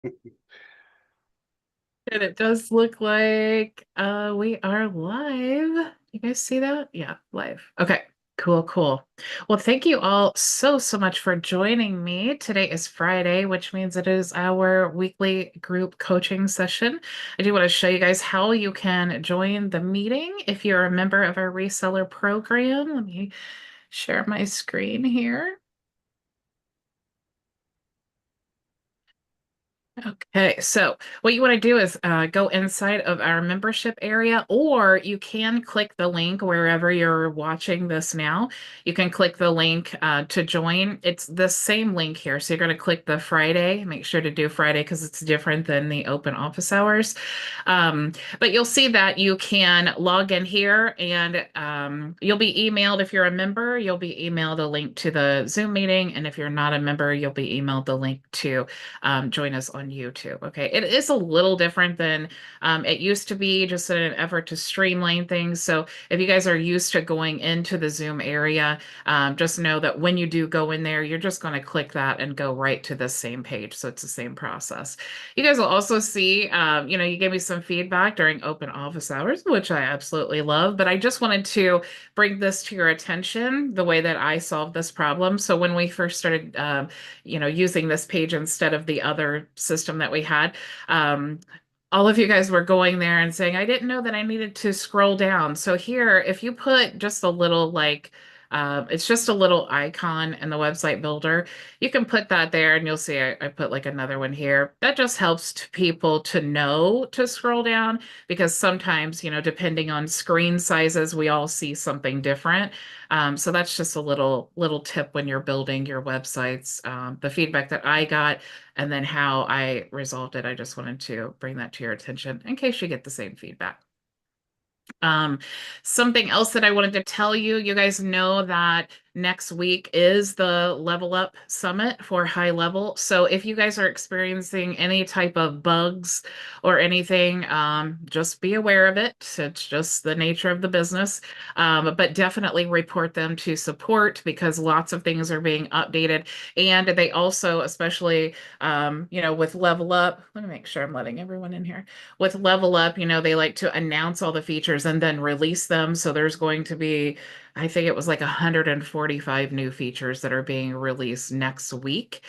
And it does look like we are live. You guys see that? Yeah, live. Okay, cool, cool. Well, thank you all so much for joining me. Today is Friday, which means it is our weekly group coaching session. I do want to show you guys how you can join the meeting if you're a member of our reseller program. Let me share my screen here. Okay, so what you want to do is go inside of our membership area, or you can click the link wherever you're watching this now. You can click the link to join. It's the same link here. So you're going to click the Friday. Make sure to do Friday because it's different than the open office hours. But you'll see that you can log in here and you'll be emailed if you're a member, you'll be emailed a link to the Zoom meeting. And if you're not a member, you'll be emailed the link to join us on YouTube. Okay. It is a little different than it used to be, just in an effort to streamline things. So if you guys are used to going into the Zoom area, just know that when you do go in there, you're just going to click that and go right to the same page. So it's the same process. You guys will also see, you gave me some feedback during open office hours, which I absolutely love, but I just wanted to bring this to your attention, the way that I solved this problem. So when we first started, using this page instead of the other system that we had, um, all of you guys were going there and saying, I didn't know that I needed to scroll down. So here, if you put just a little it's just a little icon in the website builder. You can put that there and you'll see I put like another one here. That just helps people to know to scroll down because sometimes, depending on screen sizes, we all see something different. So that's just a little tip when you're building your websites. The feedback that I got and then how I resolved it. I just wanted to bring that to your attention in case you get the same feedback. Um, Something else that I wanted to tell you, you guys know that next week is the Level Up Summit for HighLevel. So if you guys are experiencing any type of bugs or anything, just be aware of it. It's just the nature of the business. But definitely report them to support because lots of things are being updated. And they also, especially, with Level Up, let me make sure I'm letting everyone in here. With Level Up, they like to announce all the features and then release them. So there's going to be, I think it was like 145 new features that are being released next week.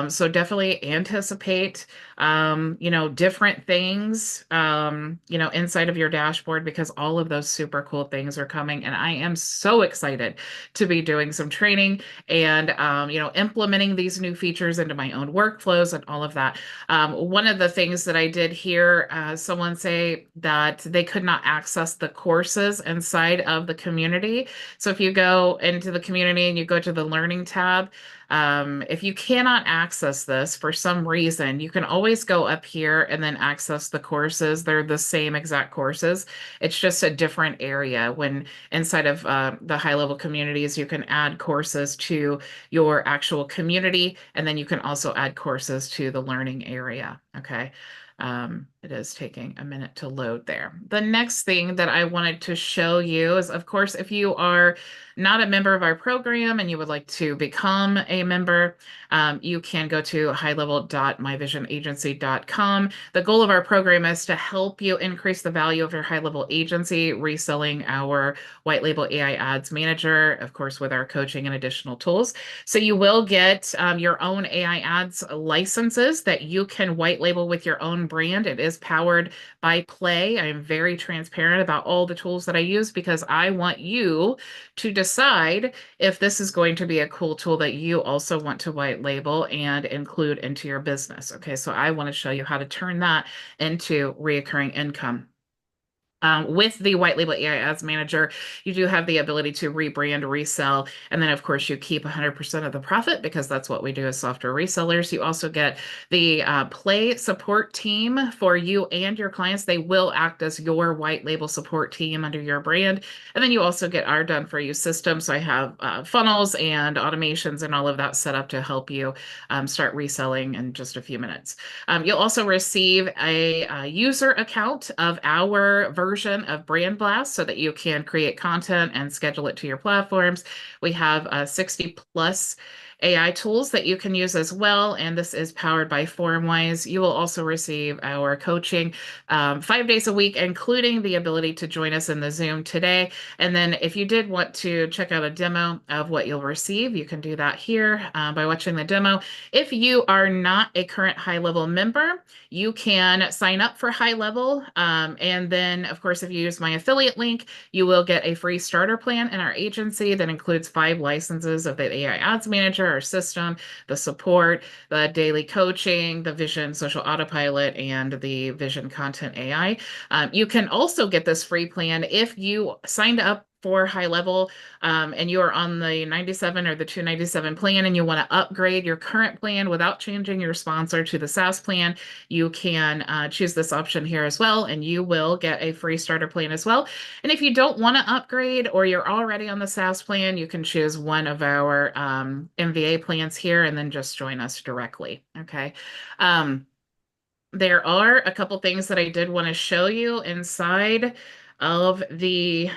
So definitely anticipate, different things, inside of your dashboard because all of those super cool things are coming. And I am so excited to be doing some training and, implementing these new features into my own workflows and all of that. One of the things that I did hear someone say that they could not access the courses inside of the community. So if you go into the community and you go to the learning tab, if you cannot access this for some reason, you can always go up here and then access the courses. They're the same exact courses. It's just a different area. When inside of the HighLevel communities, you can add courses to your actual community, and then you can also add courses to the learning area. Okay. It is taking a minute to load there. The next thing that I wanted to show you is, of course, if you are not a member of our program and you would like to become a member, you can go to highlevel.myvisionagency.com. The goal of our program is to help you increase the value of your high-level agency, reselling our white label AI ads manager, of course, with our coaching and additional tools. So you will get your own AI ads licenses that you can white label with your own brand. It is powered by Play. I am very transparent about all the tools that I use because I want you to decide if this is going to be a cool tool that you also want to white label and include into your business. Okay, so I want to show you how to turn that into reoccurring income. With the White Label AI Ads Manager, you do have the ability to rebrand, resell, and then, of course, you keep 100% of the profit because that's what we do as software resellers. You also get the Play support team for you and your clients. They will act as your white label support team under your brand. And then you also get our done for you system. So I have funnels and automations and all of that set up to help you start reselling in just a few minutes. You'll also receive a user account of our version of Brand Blast so that you can create content and schedule it to your platforms. We have 60 plus AI tools that you can use as well. And this is powered by FormWise. You will also receive our coaching 5 days a week, including the ability to join us in the Zoom today. And then if you did want to check out a demo of what you'll receive, you can do that here by watching the demo. If you are not a current HighLevel member, you can sign up for HighLevel. And then, of course, if you use my affiliate link, you will get a free starter plan in our agency that includes 5 licenses of the AI Ads Manager, our system, the support, the daily coaching, the Vision Social Autopilot, and the Vision Content AI. You can also get this free plan if you signed up for HighLevel and you are on the 97 or the 297 plan and you want to upgrade your current plan without changing your sponsor to the SaaS plan, you can choose this option here as well, and you will get a free starter plan as well. And if you don't want to upgrade or you're already on the SaaS plan, you can choose one of our MVA plans here and then just join us directly. Okay. There are a couple things that I did want to show you of the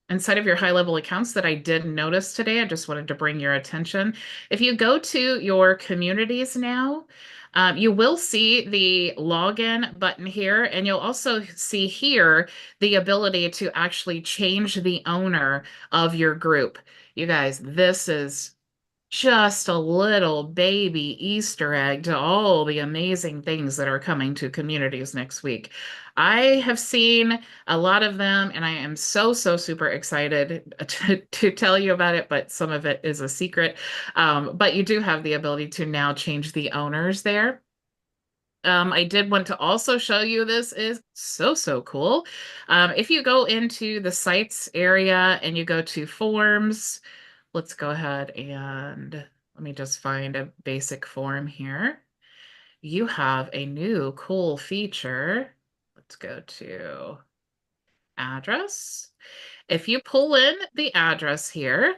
inside of your HighLevel accounts that I did notice today. I just wanted to bring your attention. If you go to your communities now, you will see the login button here, and you'll also see here the ability to actually change the owner of your group. You guys, this is just a little baby Easter egg to all the amazing things that are coming to communities next week. I have seen a lot of them, and I am so, so super excited to tell you about it, but some of it is a secret. But you do have the ability to now change the owners there. I did want to also show you this is so, so cool. If you go into the sites area and you go to forms, let's go ahead and let me just find a basic form here. You have a new cool feature. Let's go to address. If you pull in the address here,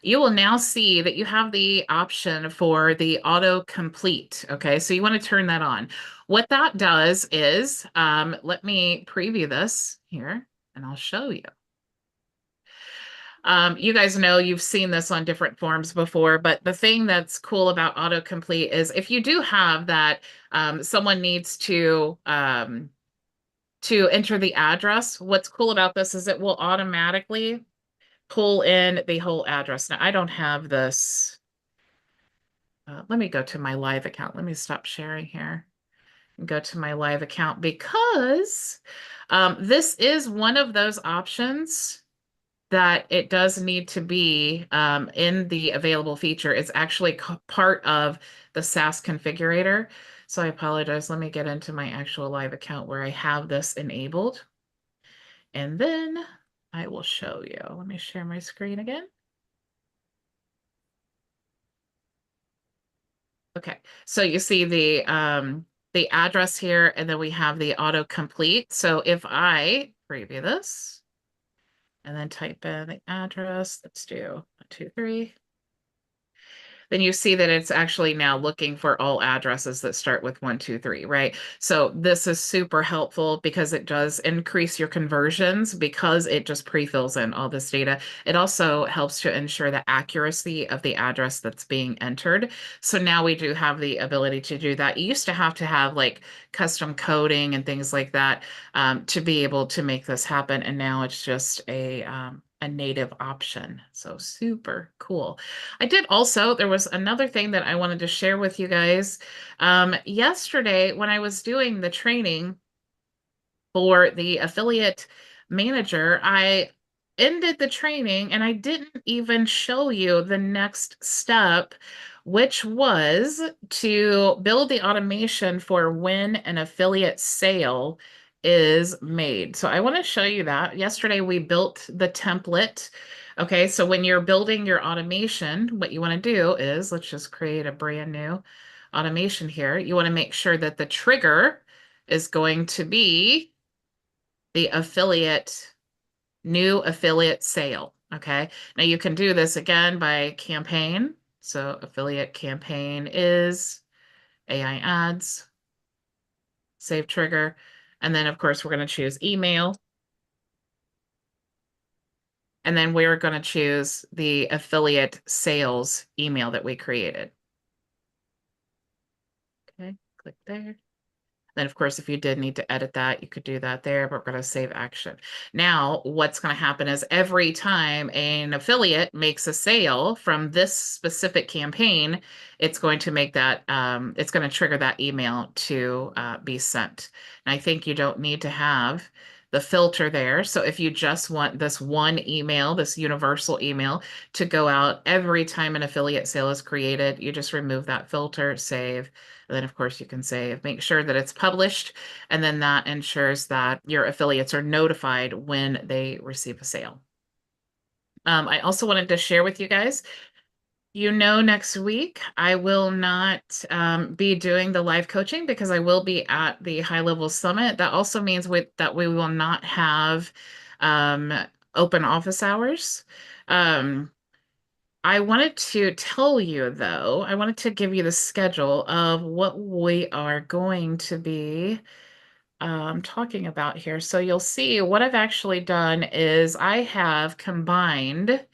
you will now see that you have the option for the autocomplete. Okay, so you want to turn that on. What that does is, let me preview this here and I'll show you. You guys know you've seen this on different forms before, but the thing that's cool about autocomplete is if you do have that someone needs to enter the address, what's cool about this is it will automatically pull in the whole address. Now, I don't have this. Let me go to my live account. Let me stop sharing here and go to my live account because this is one of those options that it does need to be in the available feature. It's actually part of the SaaS configurator. So I apologize. Let me get into my actual live account where I have this enabled. And then I will show you. Let me share my screen again. Okay, so you see the address here, and then we have the autocomplete. So if I preview this and then type in the address, let's do 123. Then you see that it's actually now looking for all addresses that start with 123, right? So this is super helpful because it does increase your conversions because it just pre-fills in all this data. It also helps to ensure the accuracy of the address that's being entered. So now we do have the ability to do that. You used to have like custom coding and things like that to be able to make this happen. And now it's just a native option. So super cool. I did also, there was another thing that I wanted to share with you guys. Yesterday, when I was doing the training for the affiliate manager, I ended the training and I didn't even show you the next step, which was to build the automation for when an affiliate sale is made. So I want to show you that. Yesterday we built the template. Okay, so when you're building your automation, what you want to do is, let's just create a brand new automation here. You want to make sure that the trigger is going to be the new affiliate sale. Okay, now you can do this again by campaign. So affiliate campaign is AI ads, save trigger. And then of course we're going to choose email. And then we're going to choose the affiliate sales email that we created. Okay, click there. Then, of course, if you did need to edit that, you could do that there, but we're going to save action. Now, what's going to happen is every time an affiliate makes a sale from this specific campaign, it's going to make that, it's going to trigger that email to be sent. And I think you don't need to have the filter there. So if you just want this one email, this universal email to go out every time an affiliate sale is created, you just remove that filter, save. And then, of course, you can save, make sure that it's published, and then that ensures that your affiliates are notified when they receive a sale. I also wanted to share with you guys, next week I will not be doing the live coaching because I will be at the High Level Summit. That also means that we will not have um, open office hours. Um, I wanted to tell you, though, I wanted to give you the schedule of what we are going to be talking about here. So you'll see what I've actually done is I have combined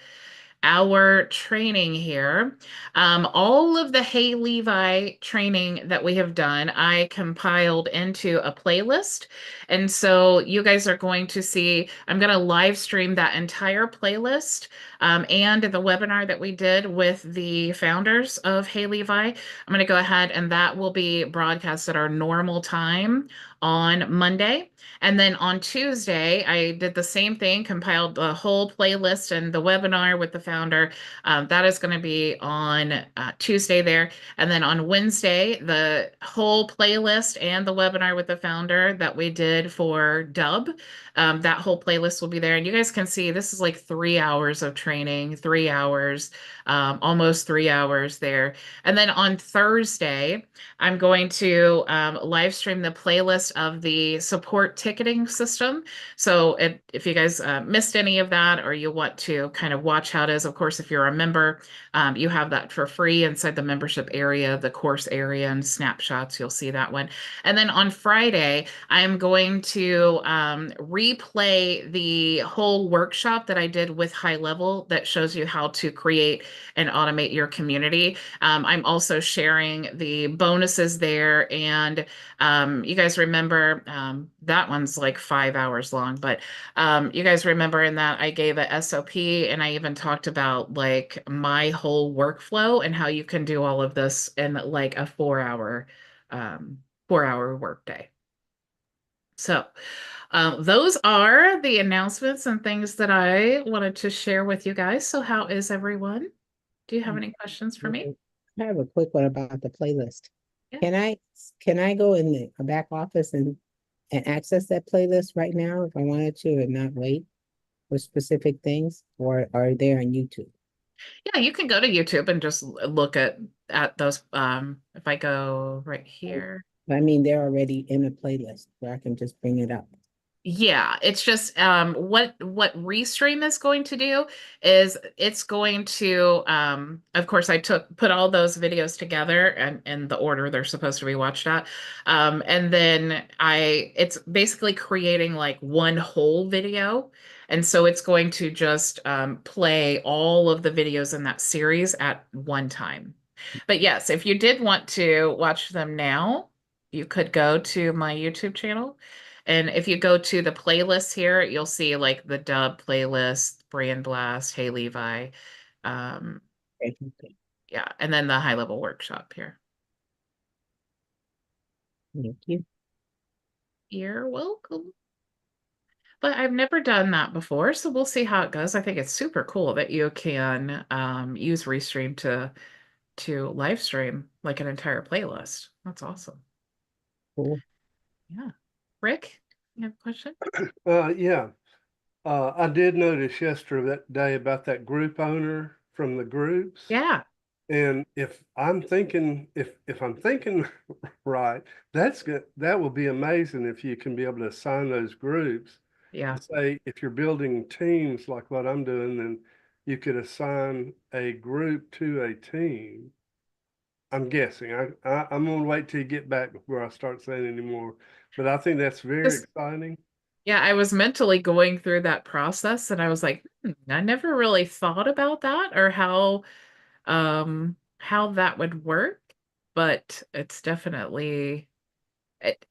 our training here. All of the Hey Levi training that we have done, I compiled into a playlist. And so you guys are going to see, I'm going to live stream that entire playlist and the webinar that we did with the founders of Hey Levi. I'm going to go ahead and that will be broadcast at our normal time on Monday. And then on Tuesday, I did the same thing, compiled the whole playlist and the webinar with the founder. That is going to be on Tuesday there. And then on Wednesday, the whole playlist and the webinar with the founder that we did for Dub, that whole playlist will be there. And you guys can see this is like 3 hours of training, 3 hours, almost 3 hours there. And then on Thursday, I'm going to live stream the playlist of the support ticketing system. So if you guys missed any of that or you want to kind of watch how it is, of course, if you're a member, you have that for free inside the membership area, the course area and snapshots. You'll see that one. And then on Friday, I'm going to replay the whole workshop that I did with HighLevel that shows you how to create and automate your community. I'm also sharing the bonuses there. And you guys remember that one's like 5 hours long, but you guys remember in that I gave a SOP and I even talked about like my whole workflow and how you can do all of this in like a 4 hour workday. So those are the announcements and things that I wanted to share with you guys. So how is everyone? Do you have any questions for me? I have a quick one about the playlist. Yeah. Can I can I go in the back office and access that playlist right now if I wanted to and not wait for specific things, or are they on YouTube? Yeah, you can go to YouTube and just look at those. If I go right here. I mean, they're already in a playlist where I can just bring it up. Yeah, it's just what Restream is going to do is it's going to of course I put all those videos together and in the order they're supposed to be watched at. And then it's basically creating like one whole video. And so it's going to just play all of the videos in that series at one time. But yes, if you did want to watch them now, you could go to my YouTube channel. And if you go to the playlist here, you'll see like the dub playlist, Brand Blast, Hey Levi. Um, Okay. yeah, and then the high level workshop here. Thank you. You're welcome. But I've never done that before, so we'll see how it goes. I think it's super cool that you can use Restream to live stream like an entire playlist. That's awesome. Cool. Yeah. Rick, you have a question? Yeah. I did notice yesterday that day about that group owner from the groups. Yeah. And if I'm thinking right, that's good. That will be amazing if you can be able to assign those groups. Yeah. Say if you're building teams like what I'm doing, then you could assign a group to a team. I'm guessing. I'm gonna wait till you get back before I start saying any more. But I think that's very Just exciting. Yeah, I was mentally going through that process and I was like, I never really thought about that or how that would work, but it's definitely it,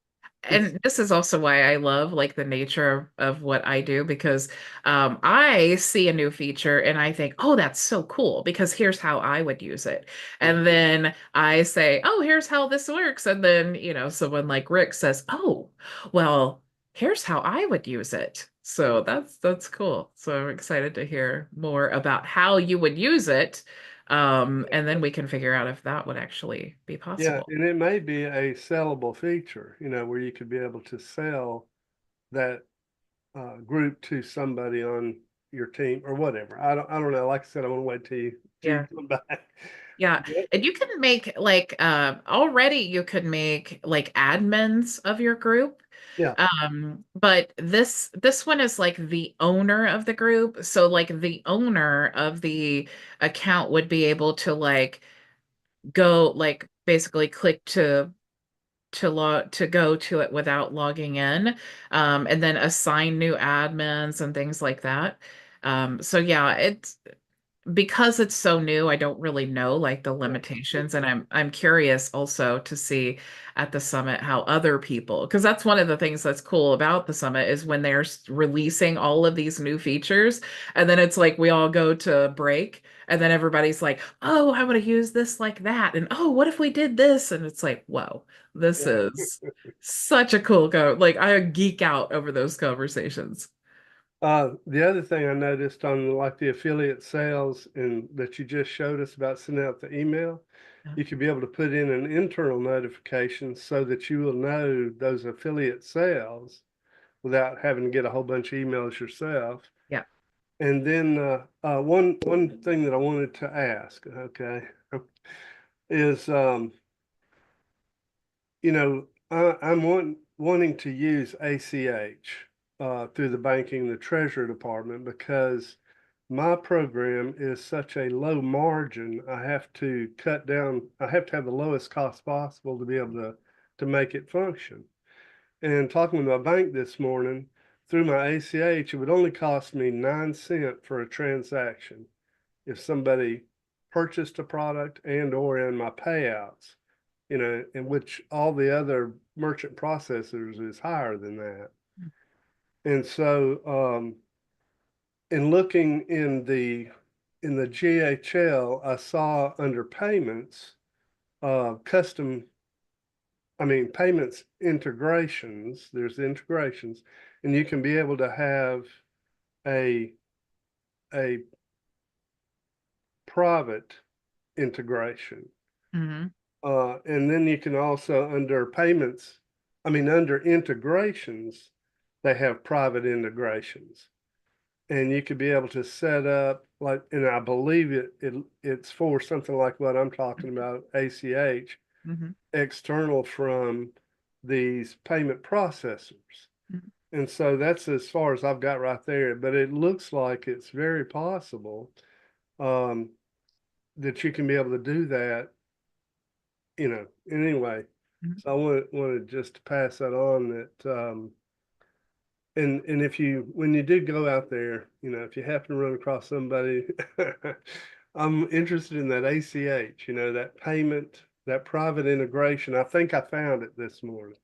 It's and this is also why I love like the nature of what I do because I see a new feature and I think, oh, that's so cool because here's how I would use it. And then I say, oh, here's how this works. And then, someone like Rick says, oh, well, here's how I would use it. So that's cool. So I'm excited to hear more about how you would use it. And then we can figure out if that would actually be yeah, possible. and it may be a sellable feature, where you could be able to sell that group to somebody on your team or whatever. I don't know. Like I said, I want to wait till you Yeah. come back. Yeah, Yeah, and you can make like already you could make like admins of your group. yeah, But this one is like the owner of the group. So like the owner of the account would be able to like go like basically click to go to it without logging in, and then assign new admins and things like that. So yeah, it's because it's so new, I don't really know like the yeah. limitations, and I'm curious also to see at the summit how other people, because that's one of the things that's cool about the summit is when they're releasing all of these new features, and then it's like we all go to break, and then everybody's like, "Oh, I want to use this like that," and "Oh, what if we did this?" And it's like, "Whoa, this Yeah. is such a cool go!" Like I geek out over those conversations. The other thing I noticed on like the affiliate sales and that you just showed us about sending out the email, you could be able to put in an internal notification so that you will know those affiliate sales without having to get a whole bunch of emails yourself. Yeah. And then one thing that I wanted to ask, okay, is I'm wanting to use ACH through the banking, the treasury department, because my program is such a low margin. I have to cut down. I have to have the lowest cost possible to be able to make it function. And talking with my bank this morning through my ACH, it would only cost me 9 cents for a transaction if somebody purchased a product and or in my payouts, in which all the other merchant processors is higher than that. And so, in looking in the GHL, I saw under payments, custom, I mean, payments integrations. There's the integrations, and you can be able to have a a private integration. Hmm. And then you can also under payments, I mean, under integrations, they have private integrations. And you could be able to set up like, and I believe it's for something like what I'm talking about, ACH, Hmm. external from these payment processors. And so that's as far as I've got right there. But it looks like it's very possible um, that you can be able to do that, anyway. Hmm. So I wanted just to pass that on that and if you when you do go out there, if you happen to run across somebody, I'm interested in that ACH, that payment, that private integration. I think I found it this morning.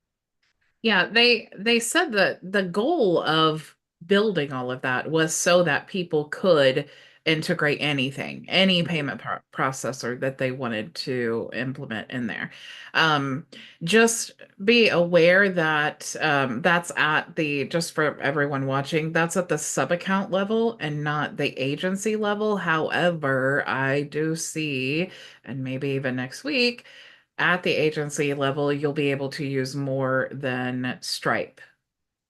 Yeah, they said that the goal of building all of that was so that people could integrate anything, any payment processor that they wanted to implement in there. Um, just be aware that that's at the, just for everyone watching, that's at the sub account level and not the agency level. However, I do see, and maybe even next week, at the agency level, you'll be able to use more than Stripe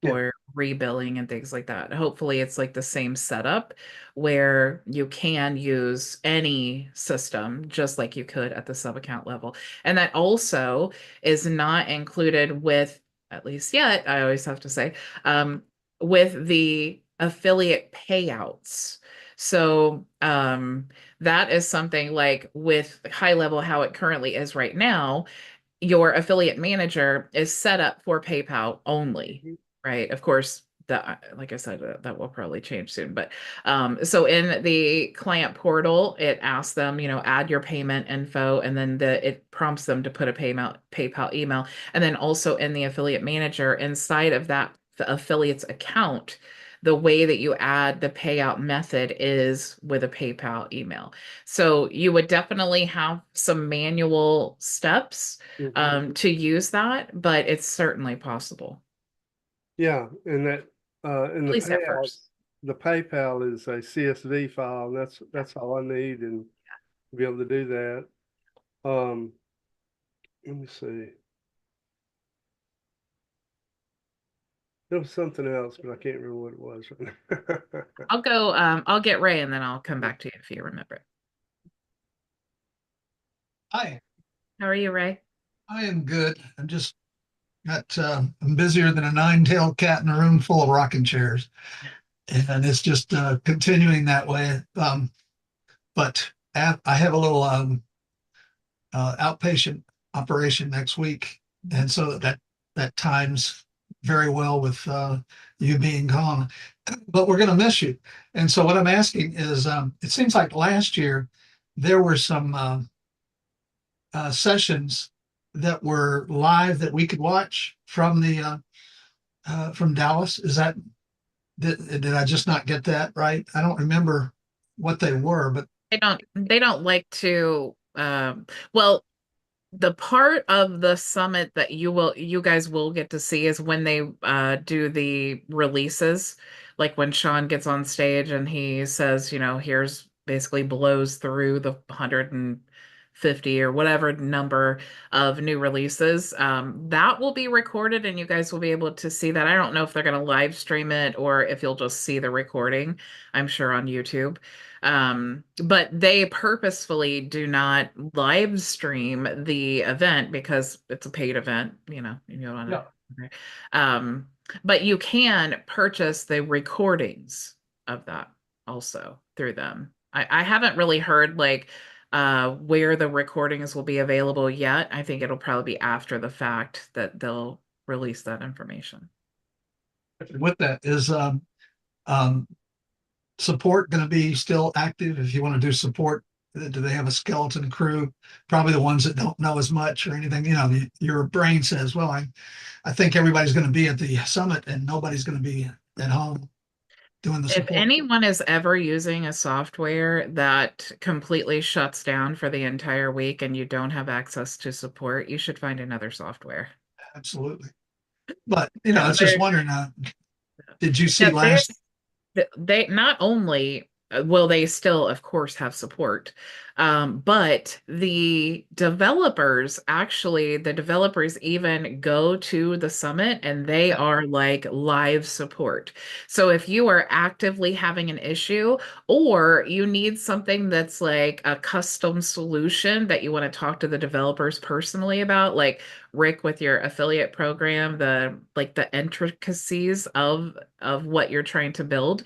Yeah, for rebilling and things like that. Hopefully, it's like the same setup where you can use any system just like you could at the sub account level. And that also is not included with, at least yet, I always have to say, with the affiliate payouts. So, that is something like with HighLevel, how it currently is right now, your affiliate manager is set up for PayPal only, mhm, right? Of course, that, like I said, that will probably change soon. But so in the client portal, it asks them, add your payment info, and then it prompts them to put a PayPal email. And then also in the affiliate manager, inside of that affiliate's account, the way that you add the payout method is with a PayPal email. So you would definitely have some manual steps to use that, but it's certainly possible. Yeah, and that and At least at first. the PayPal is a CSV file, and that's all I need and be able to do that. Let me see. There was something else, but I can't remember what it was right now. I'll get Ray and then I'll come back to you if you remember it. Hi, How are you, Ray? I am good. I'm just I'm busier than a nine-tailed cat in a room full of rocking chairs, and it's just continuing that way. But I have a little outpatient operation next week, and so that times very well with you being gone. But we're going to miss you. And so what I'm asking is, it seems like last year there were some sessions that were live that we could watch from the from Dallas. Is that did I just not get that right? I don't remember what they were, but They don't like to well, the part of the summit that you guys will get to see is when they do the releases, like when Sean gets on stage and he says, here's basically blows through the 150 or whatever number of new releases. That will be recorded and you guys will be able to see that. I don't know if they're going to live stream it or if you'll just see the recording, I'm sure on YouTube. But they purposefully do not live stream the event because it's a paid event, you don't want to. yeah. Um, but you can purchase the recordings of that also through them. I haven't really heard like where the recordings will be available yet. I think it'll probably be after the fact that they'll release that information. With that is um, support going to be still active if you want to do support? Do they have a skeleton crew? Probably the ones that don't know as much or anything. Your brain says, well, I think everybody's going to be at the summit and nobody's going to be at home doing the If support. anyone is ever using a software that completely shuts down for the entire week and you don't have access to support, you should find another software. Absolutely. But, No, it's just wondering, did you see yeah, last? they not only will they still, of course, have support, but the developers even go to the summit and they are like live support. So if you are actively having an issue or you need something that's like a custom solution that you want to talk to the developers personally about, like Rick with your affiliate program, the intricacies of what you're trying to build,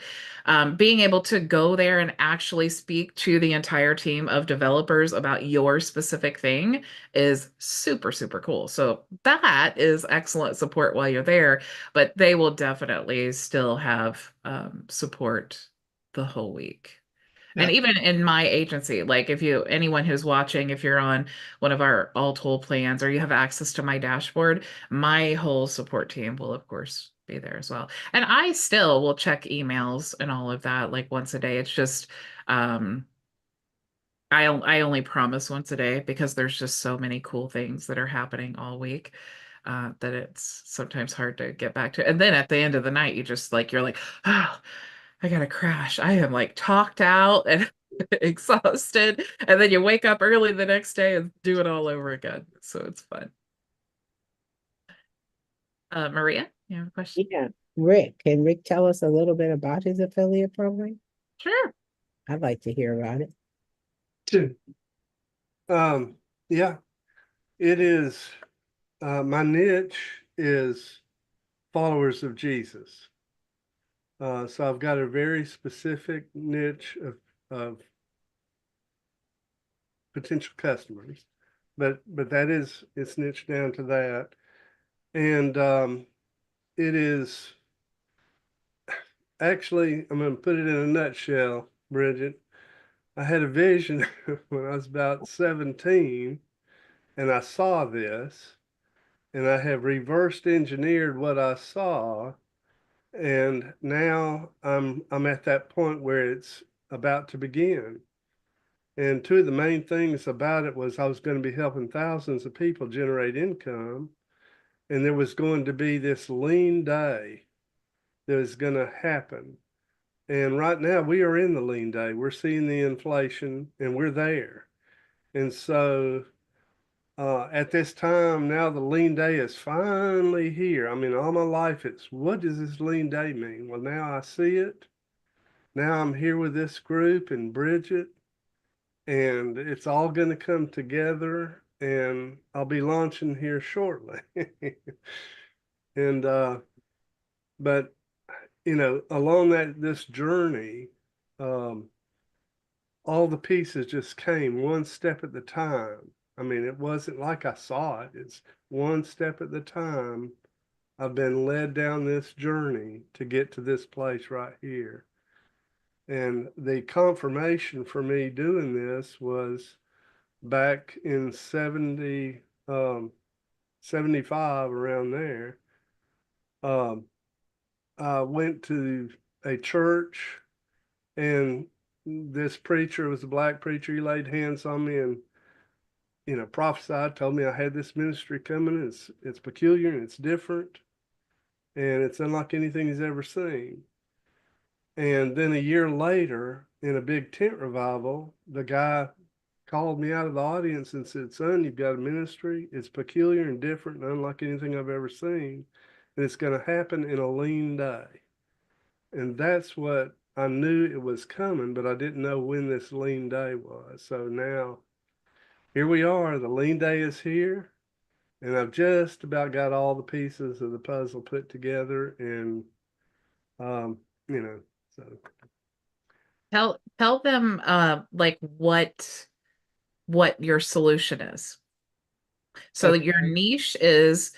being able to go there and actually speak to the entire team of developers about your specific thing is super, super cool. So that is excellent support while you're there, but they will definitely still have support the whole week. Yeah. And even in my agency, like anyone who's watching, if you're on one of our all tool plans or you have access to my dashboard, my whole support team will, of course, be there as well. And I still will check emails and all of that like once a day. It's just, I only promise once a day because there's just so many cool things that are happening all week. That it's sometimes hard to get back to. And then at the end of the night, you're like, oh, I gotta crash. I am like talked out and exhausted. And then you wake up early the next day and do it all over again. So it's fun. Maria, you have a question? Yeah. Rick, can Rick tell us a little bit about his affiliate program? Sure. I'd like to hear about it. Too. Yeah, it is. My niche is followers of Jesus. So I've got a very specific niche of potential customers, but it's niched down to that, and it is actually, I'm going to put it in a nutshell, Bridget. I had a vision when I was about 17, and I saw this, and I have reversed engineered what I saw, and now I'm at that point where it's about to begin. And two of the main things about it was I was going to be helping thousands of people generate income, and there was going to be this lean day that was going to happen. And right now we are in the lean day. We're seeing the inflation and we're there. And so at this time now, the lean day is finally here. I mean, all my life it's what does this lean day mean? Well, now I see it. Now I'm here with this group and Bridget, and it's all going to come together. And I'll be launching here shortly. And but along this journey, um, all the pieces just came one step at the time. I mean, it wasn't like I saw it. It's one step at the time. I've been led down this journey to get to this place right here. And the confirmation for me doing this was back in 75, around there. Um, I went to a church, and this preacher was a black preacher. He laid hands on me and prophesied, told me I had this ministry coming. It's peculiar and it's different, and it's unlike anything he's ever seen. And then a year later, in a big tent revival, the guy called me out of the audience and said, "Son, you've got a ministry. It's peculiar and different and unlike anything I've ever seen, and it's going to happen in a lean day." And that's what I knew it was coming, but I didn't know when this lean day was. So now here we are. The lean day is here, and I've just about got all the pieces of the puzzle put together. And, um, so Tell them like what your solution is. So your okay, niche is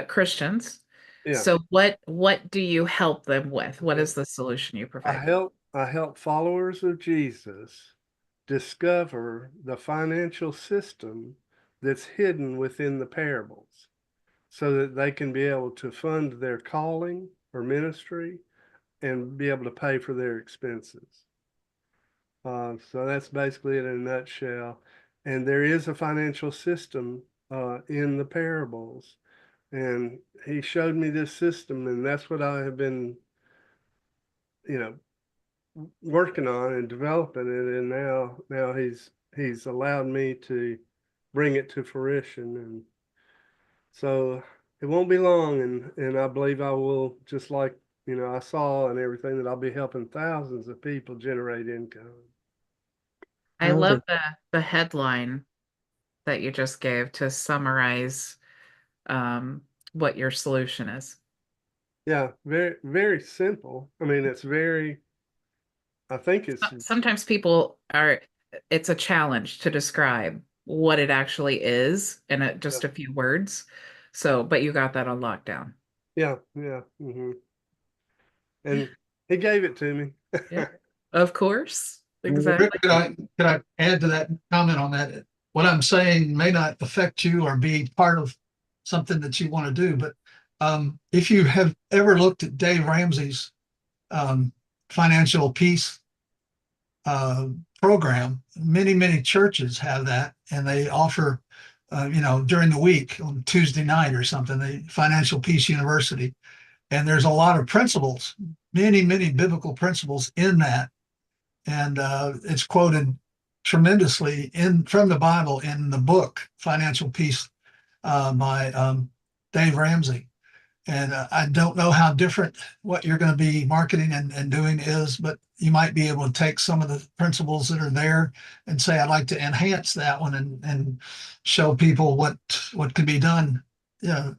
Christians. yeah, So what do you help them with? What yeah. is the solution you I provide? help I help followers of Jesus discover the financial system that's hidden within the parables, so that they can be able to fund their calling or ministry and be able to pay for their expenses. So that's basically it in a nutshell. And there is a financial system in the parables. And he showed me this system, and that's what I have been, you know, working on and developing it. And now he's allowed me to bring it to fruition. And so it won't be long, and I believe I will, just like I saw and everything, that I'll be helping thousands of people generate income. I How's love it? the headline that you just gave to summarize um, what your solution is. Yeah, very very simple. I mean, it's very. I think it's Sometimes people are, it's a challenge to describe what it actually is in yeah just a few words. So, but you got that on lockdown. yeah. And he gave it to me. Yeah, of course. How's Rick, Exactly. could I add to that comment on that? What I'm saying may not affect you or be part of something that you want to do, but if you have ever looked at Dave Ramsey's um, financial peace uh, program, many churches have that, and they offer, during the week on Tuesday night or something, the Financial Peace University, and there's a lot of principles, many biblical principles in that, and it's quoted tremendously in from the Bible in the book Financial Peace by Dave Ramsey. And I don't know how different what you're going to be marketing and doing is, but you might be able to take some of the principles that are there and say, I'd like to enhance that one and show people what can be done, you know,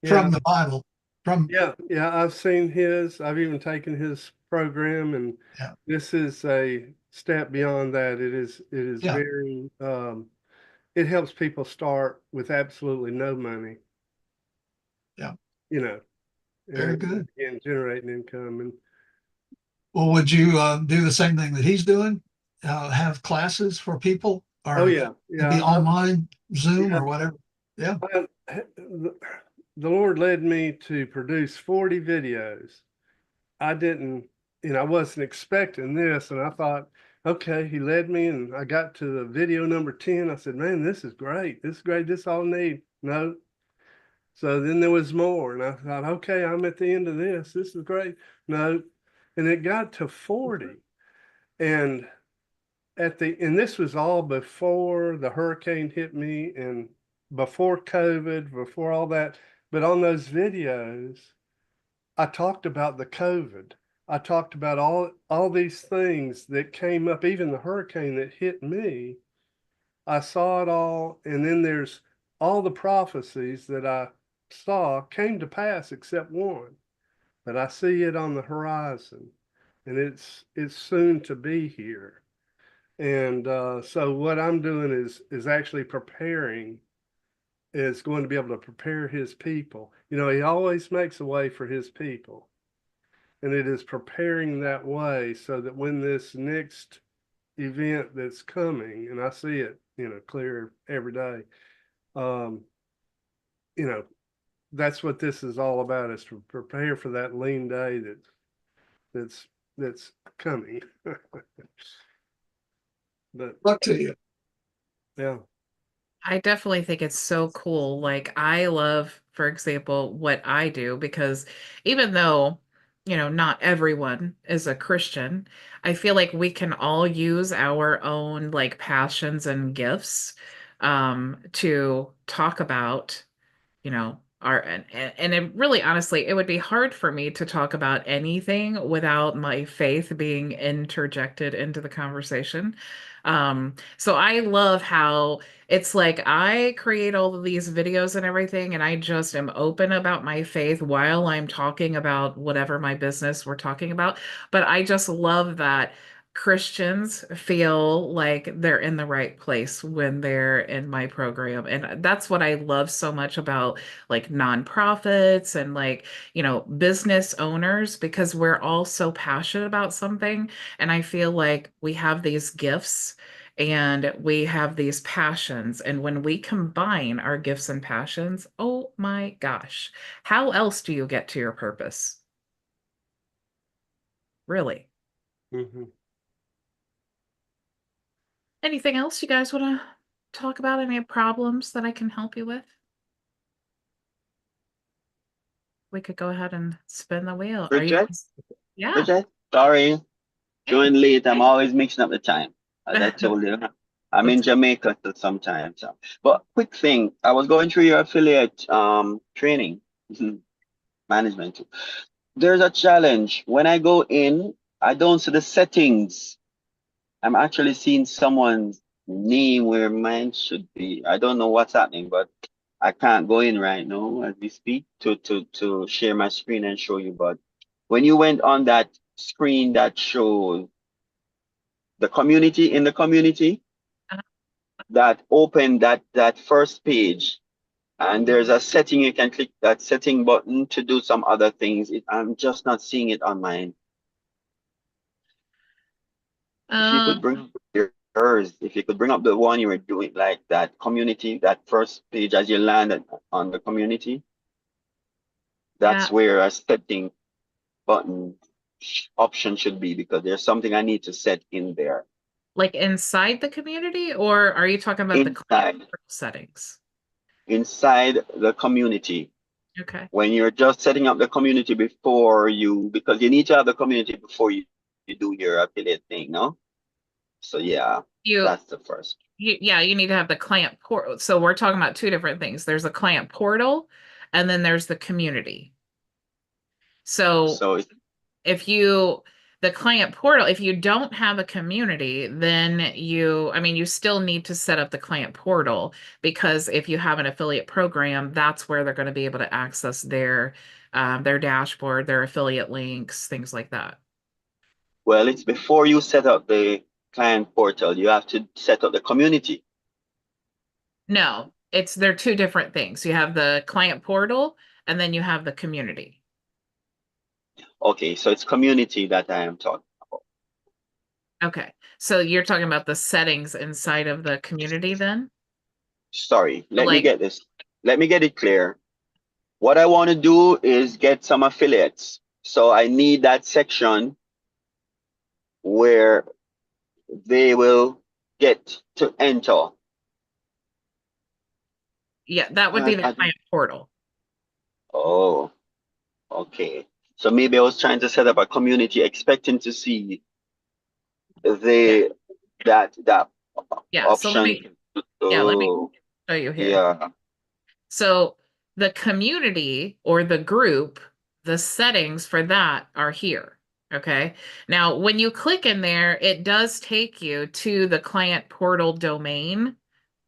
Yeah, from the Bible. From yeah. I've seen his. I've even taken his program, and yeah, this is a step beyond that. It is yeah, very. It helps people start with absolutely no money. yeah. You know, Very and good. again, generating income. And Well, would you do the same thing that he's doing? Have classes for people, oh or yeah, it'd be yeah, online, Zoom, yeah. or whatever? Yeah. The Lord led me to produce 40 videos. I didn't, I wasn't expecting this. And I thought, okay, he led me and I got to the video number 10. I said, man, this is great. This is great. This all I need. No. So then there was more. And I thought, okay, I'm at the end of this. This is great. No. And it got to 40. And and this was all before the hurricane hit me and before COVID, before all that. But on those videos, I talked about the COVID. I talked about all these things that came up, even the hurricane that hit me. I saw it all, and then there's all the prophecies that I saw came to pass except one. But I see it on the horizon, and it's soon to be here. And so what I'm doing is actually preparing, is going to be able to prepare his people. He always makes a way for his people. And it is preparing that way so that when this next event that's coming, and I see it, clear every day, um, you know, that's what this is all about, is to prepare for that lean day that's that's coming. But Luck to you. yeah. I definitely think it's so cool. Like, I love, for example, what I do because even though, not everyone is a Christian, I feel like we can all use our own like passions and gifts to talk about our and it really honestly it would be hard for me to talk about anything without my faith being interjected into the conversation. So I love how it's like I create all of these videos and everything, and I just am open about my faith while I'm talking about whatever my business we're talking about. But I just love that Christians feel like they're in the right place when they're in my program. And that's what I love so much about like nonprofits and like, business owners, because we're all so passionate about something. And I feel like we have these gifts and we have these passions. And when we combine our gifts and passions, oh my gosh, how else do you get to your purpose? Really? Mm-hmm. Anything else you guys want to talk about? Any problems that I can help you with? We could go ahead and spin the wheel. Are you Bridget, guys? Yeah. Bridget, sorry, Hey. joined late. I'm always mixing up the time. As I told you, I'm in It's Jamaica sometimes. But quick thing, I was going through your affiliate training management. There's a challenge. When I go in, I don't see the settings. I'm actually seeing someone's name where mine should be. I don't know what's happening, but I can't go in right now as we speak to share my screen and show you. But when you went on that screen that shows the community in the community, uh, that opened that first page, and there's a setting, you can click that setting button to do some other things. I'm just not seeing it on mine. If you uh, could bring up yours, if you could bring up the one you were doing, like that community, that first page as you landed on the community, yeah, that's where a setting button option should be, because there's something I need to set in there. like inside the community, or are you talking about the client Inside, settings? inside the community. Okay. When you're just setting up the community before you, because you need to have the community before you do your affiliate thing, no? So yeah, You, that's the first. yeah, you need to have the client portal. So we're talking about two different things. There's a client portal and then there's the community. So So it's, if you the client portal, if you don't have a community, then you still need to set up the client portal, because if you have an affiliate program, that's where they're going to be able to access their dashboard, their affiliate links, things like that. well, it's before you set up the client portal, you have to set up the community. No, they're two different things. You have the client portal and then you have the community. Okay, so it's community that I am talking about. Okay. So you're talking about the settings inside of the community then? Sorry, let me Like, get this. Let me get it clear. What I want to do is get some affiliates. So I need that section where they will get to enter. yeah, that would be the client portal. Oh, okay. So maybe I was trying to set up a community expecting to see Yeah. that Yeah. So option. let me Oh, show you here. yeah. So the community or the group, the settings for that are here. Okay. Now, when you click in there, it does take you to the client portal domain.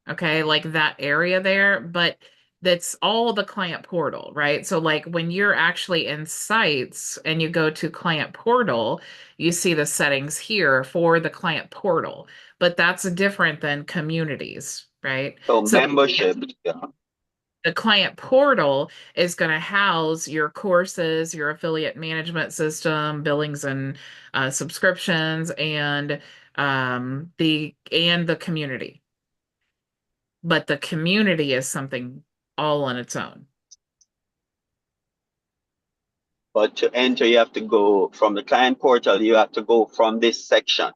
Okay. Like that area there, but that's all the client portal, right? So like when you're actually in sites and you go to client portal, you see the settings here for the client portal, but that's different than communities, right? So So membership, yeah. the client portal is going to house your courses, your affiliate management system, billings and subscriptions, and the community. But the community is something all on its own. But to enter, you have to go from the client portal, you have to go from this section.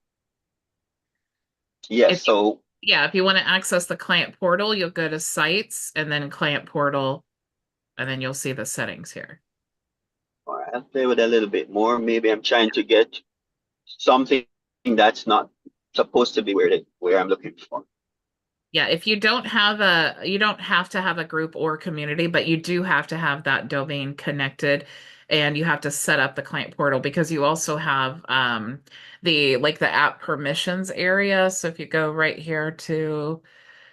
Yes, If you, so yeah, if you want to access the client portal, you'll go to sites and then client portal, and then you'll see the settings here. all right, I'll play with it a little bit more. Maybe I'm trying to get something that's not supposed to be where I'm looking for. Yeah, if you don't have to have a group or community, but you do have to have that domain connected and you have to set up the client portal because you also have the app permissions area. So if you go right here to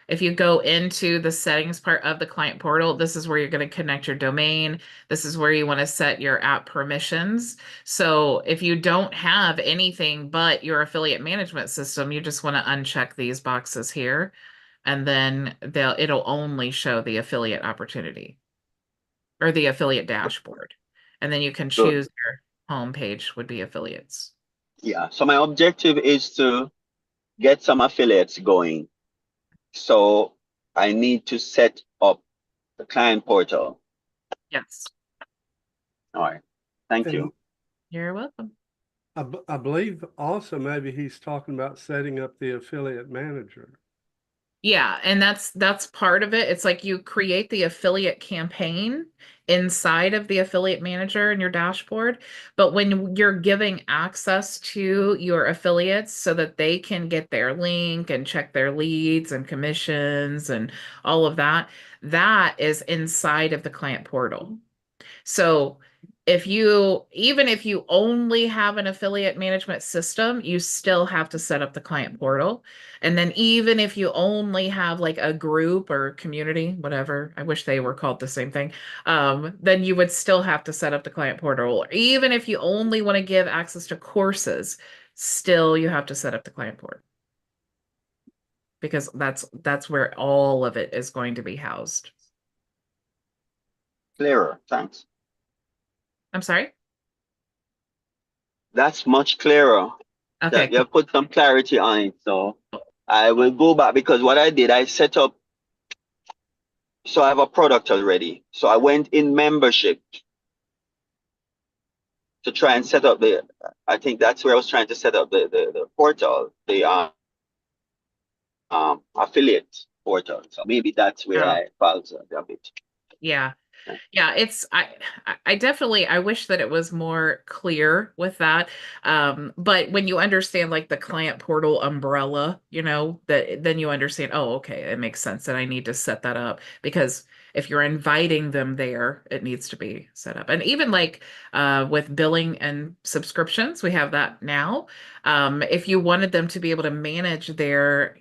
if you go into the settings part of the client portal, this is where you're going to connect your domain. This is where you want to set your app permissions. So if you don't have anything but your affiliate management system, you just want to uncheck these boxes here, and then it'll only show the affiliate opportunity or the affiliate dashboard. And then you can Good. choose your home page would be affiliates. Yeah, so my objective is to get some affiliates going. So I need to set up the client portal. Yes. All right, thank And you. You're welcome. I believe also maybe he's talking about setting up the affiliate manager. Yeah, and that's part of it. It's like you create the affiliate campaign inside of the affiliate manager in your dashboard, but when you're giving access to your affiliates so that they can get their link and check their leads and commissions and all of that, that is inside of the client portal. So even if you only have an affiliate management system, you still have to set up the client portal. And then even if you only have like a group or community, whatever, I wish they were called the same thing, then you would still have to set up the client portal. Or even if you only want to give access to courses, still you have to set up the client portal. Because that's where all of it is going to be housed. Clearer, thanks. I'm sorry? That's much clearer. Okay, That you have put some clarity on it. So I will go back because what I did, I set up, so I have a product already. So I went in membership to try and set up I think that's where I was trying to set up the portal, the affiliate portal. So maybe that's where cool. I failed a bit. Yeah. Yeah, I definitely I wish that it was more clear with that. But when you understand like the client portal umbrella, that then you understand, oh, okay, it makes sense that I need to set that up because if you're inviting them there, it needs to be set up. And even like with billing and subscriptions, we have that now. If you wanted them to be able to manage their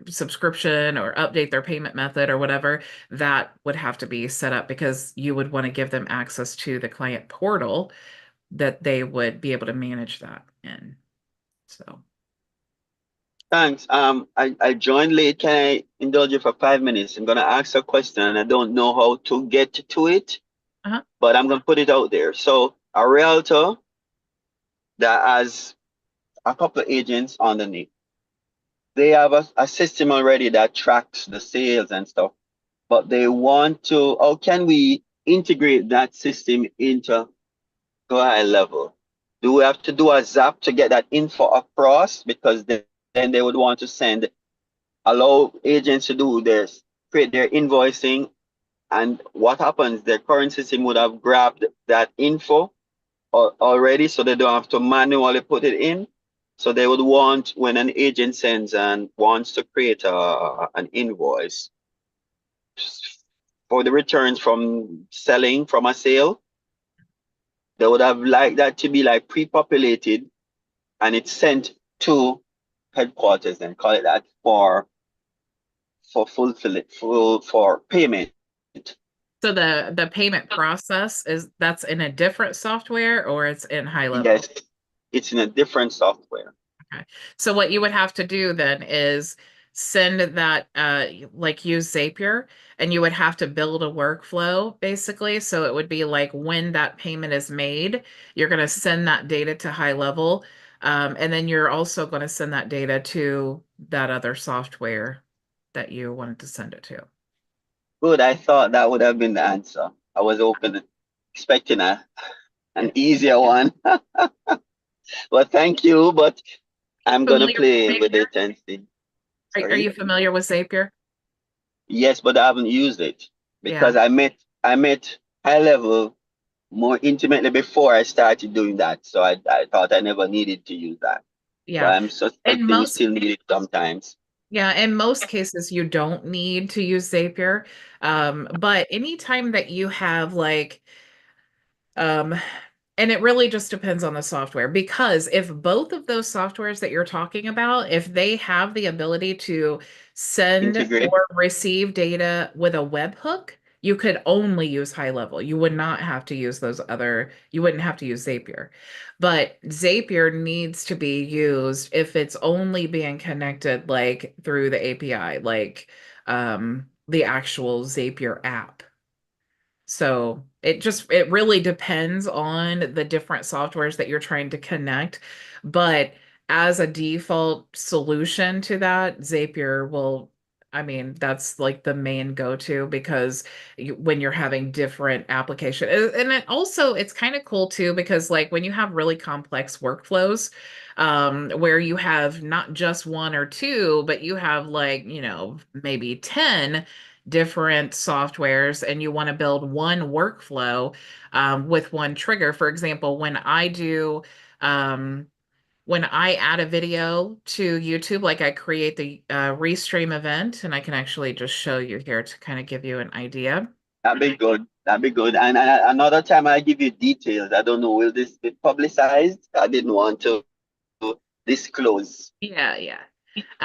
subscription or update their payment method or whatever, that would have to be set up because you would want to give them access to the client portal that they would be able to manage that in. So, Thanks. I joined late. Can I indulge you for 5 minutes? I'm gonna ask a question and I don't know how to get to it, uh-huh. but I'm gonna put it out there. So a realtor that has a couple of agents underneath. They have a system already that tracks the sales and stuff, but they want to, how can we integrate that system into HighLevel? Do we have to do a zap to get that info across? Because then they would want to allow agents to do this, create their invoicing. And what happens, their current system would have grabbed that info already, so they don't have to manually put it in. So they would want, when an agent sends and wants to create an invoice for the returns from selling from a sale, they would have like that to be like pre-populated, and it's sent to headquarters and call it that for payment. So the payment process that's in a different software, or it's in HighLevel? Yes, it's in a different software. Okay. So what you would have to do then is send that, like use Zapier, and you would have to build a workflow basically. So it would be like when that payment is made, you're going to send that data to HighLevel. And then you're also going to send that data to that other software that you wanted to send it to. Good. I thought that would have been the answer. I was expecting an easier one. Well, thank you, but I'm gonna Familiar with play with Zapier? it and see. Are you familiar with Zapier? Yes, but I haven't used it Yeah. because I met HighLevel more intimately before I started doing that. So I thought I never needed to use that. But Yeah. I'm In suspecting you most still need it sometimes. Yeah, in most cases, you don't need to use Zapier. But anytime that you have like, um, and it really just depends on the software, because if both of those softwares that you're talking about, if they have the ability to send Integrate. or receive data with a webhook, you could only use HighLevel. You would not have to use you wouldn't have to use Zapier. But Zapier needs to be used if it's only being connected like through the API, like the actual Zapier app. So it really depends on the different softwares that you're trying to connect. But as a default solution to that, Zapier will, I mean, that's like the main go-to, because when you're having different application, and it's kind of cool too, because like when you have really complex workflows, where you have not just one or two, but you have like, maybe 10 different softwares, and you want to build one workflow with one trigger. For example, when I add a video to YouTube, like I create the restream event, and I can actually just show you here to kind of give you an idea. That'd be good. That'd be good. And another time I give you details. I don't know, will this be publicized? I didn't want to disclose. Yeah, yeah.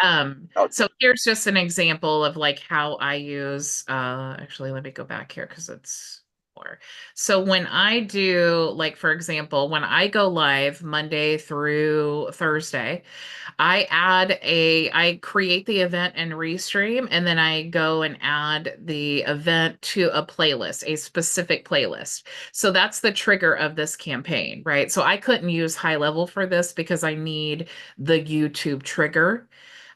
Okay. So here's just an example of like how I use, actually, let me go back here because it's more. So when I do, like, for example, when I go live Monday through Thursday, I create the event and restream, and then I go and add the event to a playlist, a specific playlist. So that's the trigger of this campaign, right? So I couldn't use HighLevel for this because I need the YouTube trigger.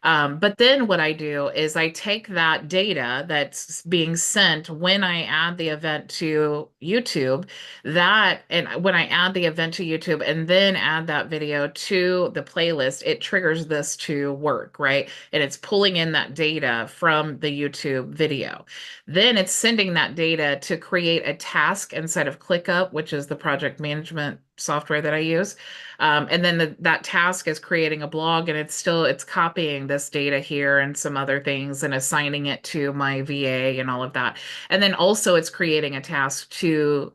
But then what I do is I take that data that's being sent when I add the event to YouTube, and when I add the event to YouTube and then add that video to the playlist, it triggers this to work, right? And it's pulling in that data from the YouTube video. Then it's sending that data to create a task inside of ClickUp, which is the project management software that I use. And then that task is creating a blog, and it's copying this data here and some other things and assigning it to my VA and all of that. And then also it's creating a task to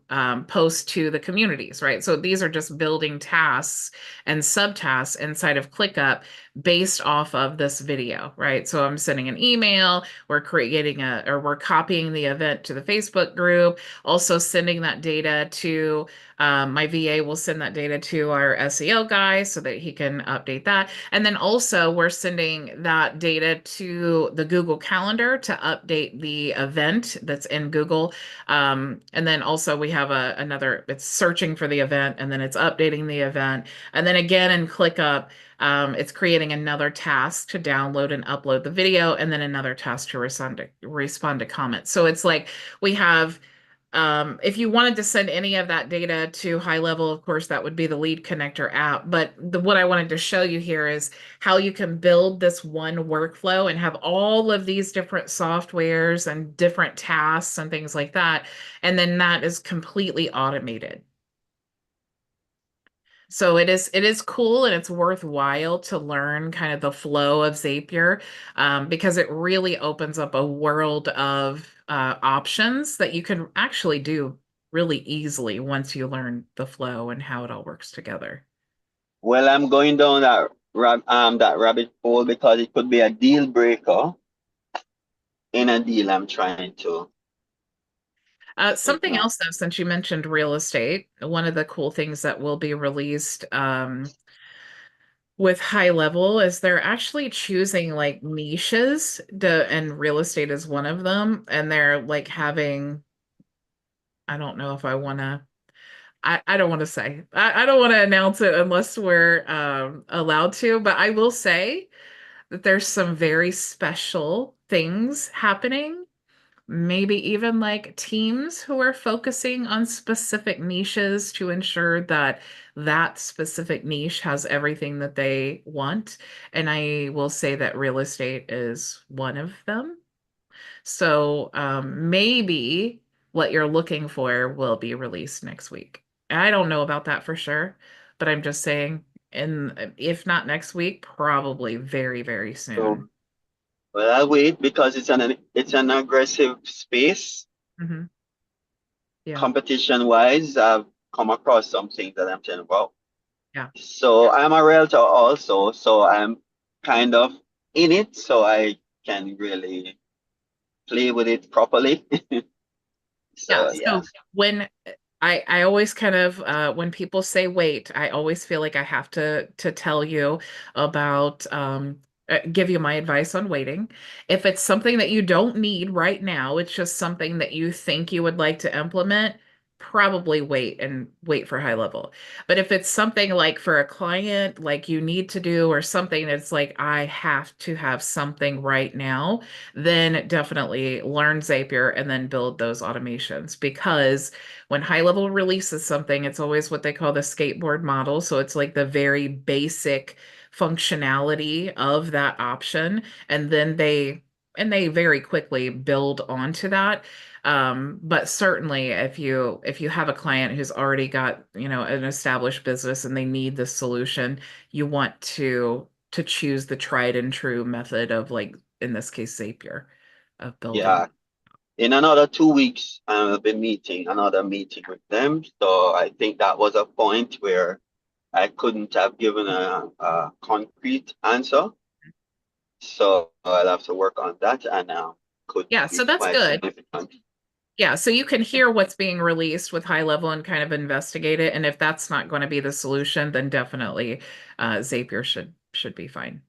post to the communities, right? So these are just building tasks and subtasks inside of ClickUp based off of this video, right? So I'm sending an email, we're copying the event to the Facebook group, also sending that data to my VA we'll send that data to our SEO guy so that he can update that. And then also we're sending that data to the Google Calendar to update the event that's in Google. And then also we have another, it's searching for the event and then it's updating the event. And then again in ClickUp, it's creating another task to download and upload the video, and then another task to respond to comments. So it's like we have, if you wanted to send any of that data to HighLevel, of course, that would be the Lead Connector app. But what I wanted to show you here is how you can build this one workflow and have all of these different softwares and different tasks and things like that. And then that is completely automated. So it is cool and it's worthwhile to learn kind of the flow of Zapier, because it really opens up a world of options that you can actually do really easily once you learn the flow and how it all works together. Well, I'm going down that rabbit hole because it could be a deal breaker in a deal I'm trying to Something ignore. else though, since you mentioned real estate, one of the cool things that will be released with HighLevel is they're actually choosing like niches and real estate is one of them, and they're like having, I don't know if I want to, I don't want to say, I don't want to announce it unless we're allowed to, but I will say that there's some very special things happening, maybe even like teams who are focusing on specific niches to ensure that that specific niche has everything that they want. And I will say that real estate is one of them. So maybe what you're looking for will be released next week. I don't know about that for sure, but I'm just saying, and if not next week, probably very, very So, soon. well, I'll wait because it's an aggressive space. Hmm. Yeah. Competition wise, I've come across some things that I'm saying, wow. Yeah. So I'm a realtor also, so I'm kind of in it, so I can really play with it properly. Yeah. So yeah. So when I always kind of when people say wait, I always feel like I have to tell you about give you my advice on waiting. If it's something that you don't need right now, it's just something that you think you would like to implement, probably wait for HighLevel. But if it's something like for a client, like you need to do or something that's like I have to have something right now, then definitely learn Zapier and then build those automations, because when HighLevel releases something, it's always what they call the skateboard model. So it's like the very basic functionality of that option. And they very quickly build onto that. But certainly if you have a client who's already got, an established business and they need this solution, you want to choose the tried and true method of, like, in this case, Zapier, of building. Yeah. In another 2 weeks, I'll be meeting another meeting with them. So I think that was a point where I couldn't have given a concrete answer. So I'll have to work on that, and could Yeah, so be that's quite good. significant. Yeah, so you can hear what's being released with HighLevel and kind of investigate it. And if that's not going to be the solution, then definitely Zapier should be fine.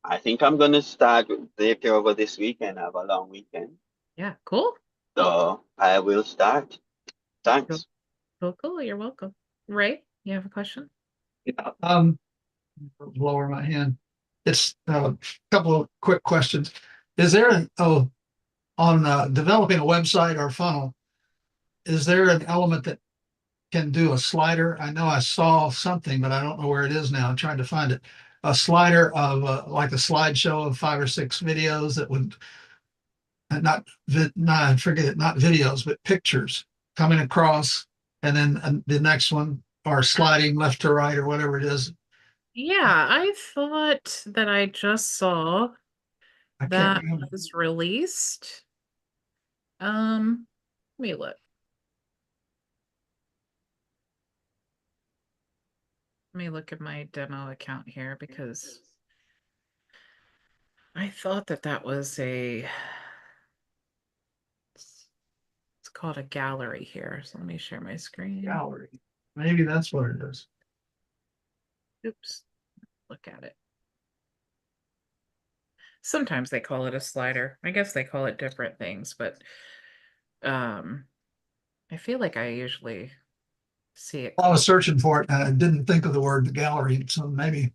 I think I'm gonna start with Zapier over this weekend. I have a long weekend, Yeah, cool. so I will start. Cool, Thanks. cool, cool. You're welcome. Ray, you have a question? Yeah, lower my hand. It's a couple of quick questions. Is there on developing a website or funnel, is there an element that can do a slider? I know I saw something, but I don't know where it is now. I'm trying to find it. A slider of like a slideshow of 5 or 6 videos that would not forget it, not videos, but pictures coming across, and then the next one or sliding left to right or whatever it is. Yeah, I thought that I just saw I can't that remember. was released. Let me look. Let me look at my demo account here because I thought that was it's called a gallery here. So let me share my screen. Gallery. Maybe that's what it is. Oops. Look at it. Sometimes they call it a slider. I guess they call it different things, but I feel like I usually see it I was called. searching for it and I didn't think of the word gallery, so maybe.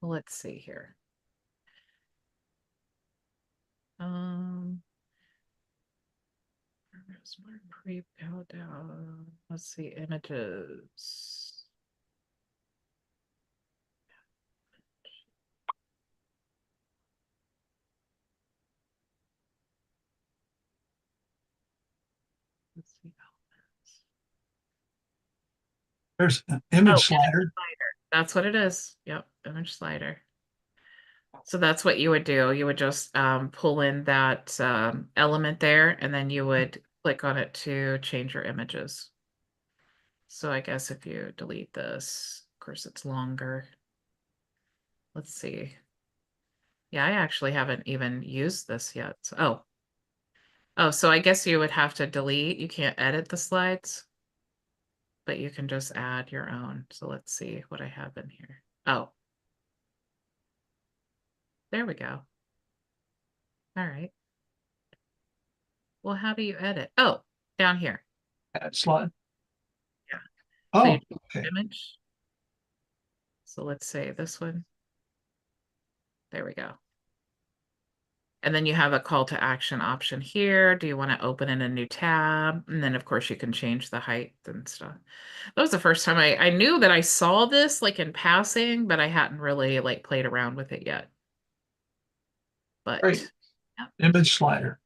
Let's see here. Um, pre-built down. Let's see, images. Let's see. There's an image Oh, slider. that's what it is. Yep, image slider. So that's what you would do. You would just pull in that element there, and then you would click on it to change your images. So I guess if you delete this, of course it's longer. Let's see. Yeah, I actually haven't even used this yet. Oh, so I guess you would have to delete. You can't edit the slides, but you can just add your own. So let's see what I have in here. Oh, there we go. All right. Well, how do you edit? Oh, down here. Add slide. Yeah. So you Oh, choose okay. image. So let's say this one. There we go. And then you have a call to action option here. Do you want to open in a new tab? And then of course you can change the height and stuff. That was the first time I knew that I saw this like in passing, but I hadn't really like played around with it yet. Great. But yep, Image slider.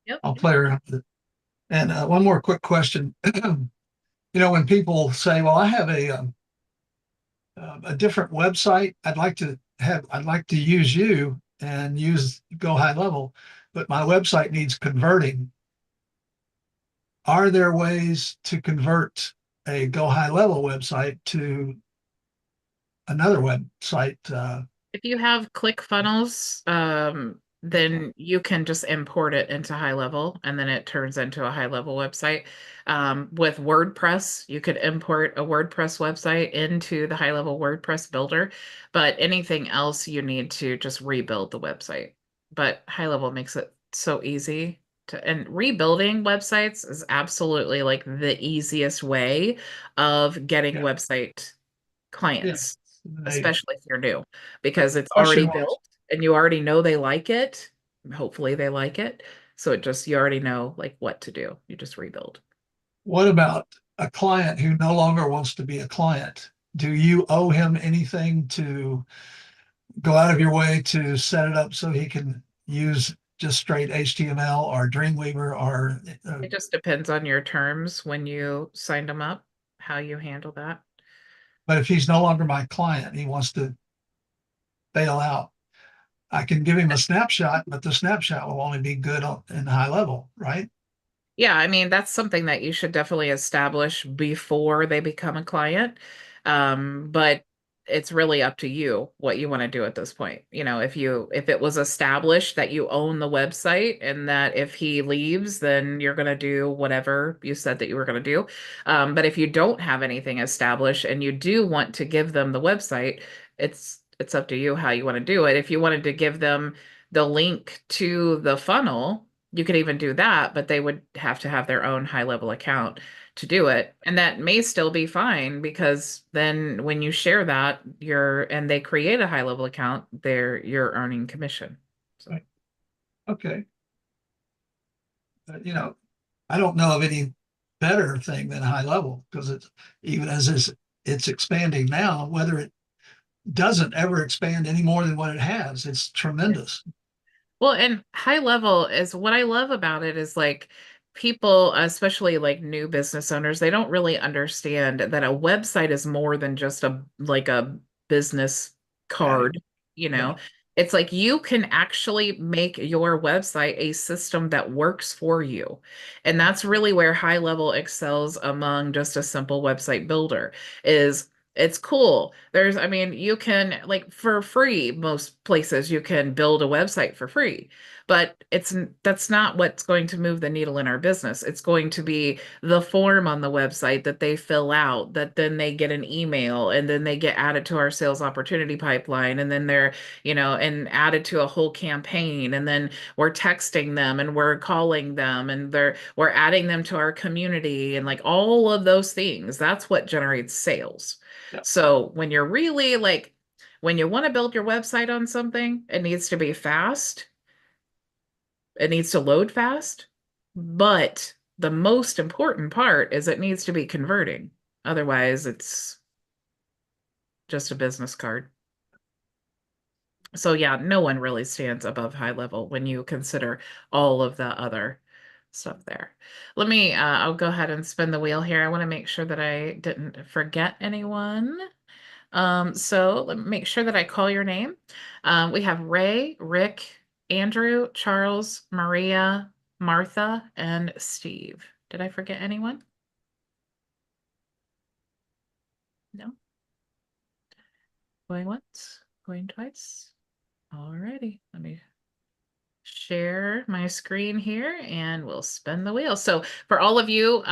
yep. I'll play around with it. And one more quick question. When people say, well, I have a different website, I'd like to use you and use Go High Level, but my website needs converting. Are there ways to convert a Go High Level website to another website? If you have ClickFunnels, then you can just import it into HighLevel and then it turns into a HighLevel website. With WordPress, you could import a WordPress website into the HighLevel WordPress builder, but anything else you need to just rebuild the website. But HighLevel makes it so easy to, and rebuilding websites is absolutely like the easiest way of getting Yeah, website yeah. clients, The especially if you're new, because it's question already was, built and you already know they like it. Hopefully they like it. So it just, you already know like what to do. You just rebuild. what about a client who no longer wants to be a client? Do you owe him anything to go out of your way to set it up so he can use just straight HTML or Dreamweaver or It just depends on your terms when you signed them up, how you handle that. but if he's no longer my client, he wants to bail out. I can give him a snapshot, but the snapshot will only be good in high level, right? Yeah, I mean, that's something that you should definitely establish before they become a client. But it's really up to you what you want to do at this point. If it was established that you own the website and that if he leaves, then you're going to do whatever you said that you were going to do. But if you don't have anything established and you do want to give them the website, it's up to you how you want to do it. If you wanted to give them the link to the funnel, you could even do that, but they would have to have their own high level account to do it. And that may still be fine because then when you share that, and they create a high level account, you're earning commission. So Right. Okay. I don't know of any better thing than high level because it's even as it's expanding now, whether it doesn't ever expand any more than what it has, it's tremendous. well, and high level is what I love about it is like people, especially like new business owners, they don't really understand that a website is more than just a business Right. card, you Yeah. know. It's like you can actually make your website a system that works for you. And that's really where high level excels among just a simple website builder is it's cool. I mean, you can like for free, most places you can build a website for free. but that's not what's going to move the needle in our business. It's going to be the form on the website that they fill out, that then they get an email, and then they get added to our sales opportunity pipeline, and then they're, and added to a whole campaign, and then we're texting them and we're calling them, and we're adding them to our community, and like all of those things. That's what generates sales. Yeah. So when you're really like, when you want to build your website on something, it needs to be fast. It needs to load fast. But the most important part is it needs to be converting. Otherwise, it's just a business card. So yeah, no one really stands above HighLevel when you consider all of the other stuff there. I'll go ahead and spin the wheel here. I want to make sure that I didn't forget anyone. So let me make sure that I call your name. We have Ray, Rick, Andrew, Charles, Maria, Martha, and Steve. Did I forget anyone? No. Going once, going twice. Alrighty, let me share my screen here and we'll spin the wheel. So for all of you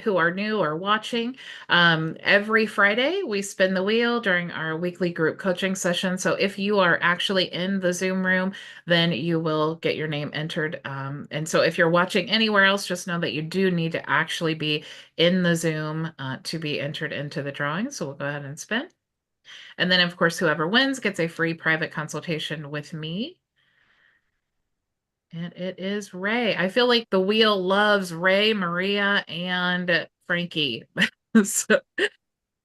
who are new or watching, every Friday we spin the wheel during our weekly group coaching session. So if you are actually in the Zoom room, then you will get your name entered. And so if you're watching anywhere else, just know that you do need to actually be in the Zoom to be entered into the drawing. So we'll go ahead and spin. And then of course, whoever wins gets a free private consultation with me. And it is Ray. I feel like the wheel loves Ray, Maria, and Frankie. So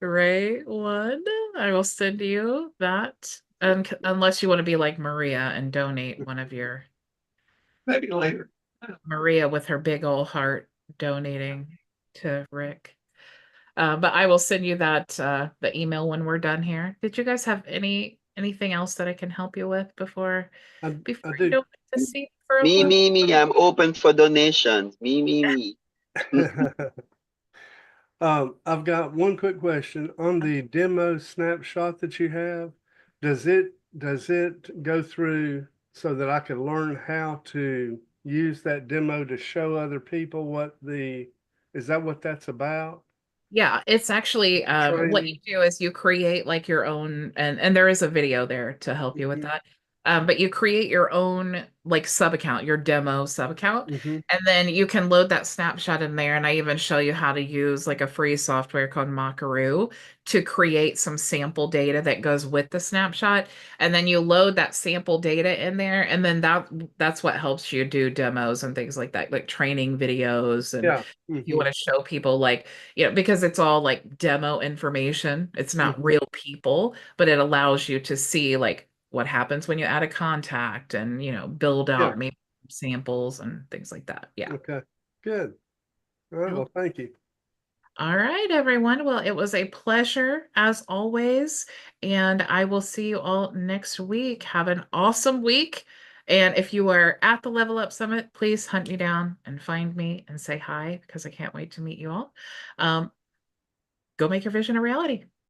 Ray won. I will send you that. Unless you want to be like Maria and donate one of your Maybe later. Maria with her big old heart donating to Rick. But I will send you that the email when we're done here. Did you guys have anything else that I can help you with before I you do. go to see for a Me, while? me, me. I'm open for donations. Me, me, me. I've got one quick question on the demo snapshot that you have. Does it go through so that I can learn how to use that demo to show other people is that what that's about? Yeah, it's actually what you Training? do is you create like your own, and there is a video there to help you with Mhm, that. But you create your own like sub account, your demo sub account, mhm. and then you can load that snapshot in there. And I even show you how to use like a free software called Mockaroo to create some sample data that goes with the snapshot. And then you load that sample data in there, and then that's what helps you do demos and things like training videos. And Yeah. if you want to show people like, because it's all like demo information. It's not Mhm. real people, but it allows you to see like what happens when you add a contact and, build Yeah. out maybe samples and things like that. Yeah. Okay. Good. All right. Nope. Well, thank you. All right, everyone. Well, it was a pleasure as always. And I will see you all next week. Have an awesome week. And if you are at the Level Up Summit, please hunt me down and find me and say hi because I can't wait to meet you all. Go make your vision a reality.